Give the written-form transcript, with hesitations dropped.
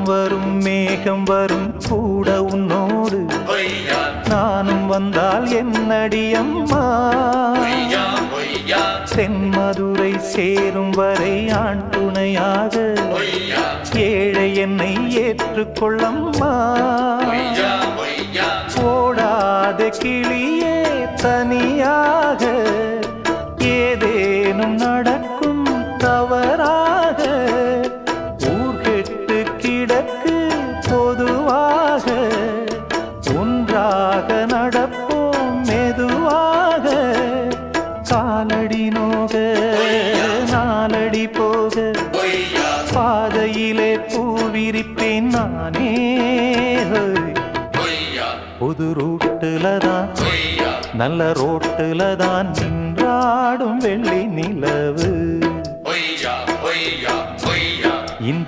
வரும் மேகம் வரும் கூட உன்னோடு நானும் வந்தால் என்னடி அம்மா தென்மதுரை சேரும் வரை ஆண் துணையாக ஏழை என்னை ஏற்றுக்கொள்ளம்மா ஓடாத கிளியே தனியாக ஏதேனும் நடக்கும் தவறாக ஊர்கெட்டு கிடக்கு பொதுவாக ஒன்றாக நடப்போம் மெதுவாக காலடி நோக நாலடி போக பாதையிலே பூவிரிப்பேன் நானே புது ரூட்டுல தான் நல்ல ரோட்டுல தான் நின்றாடும் வெள்ளி நிலவு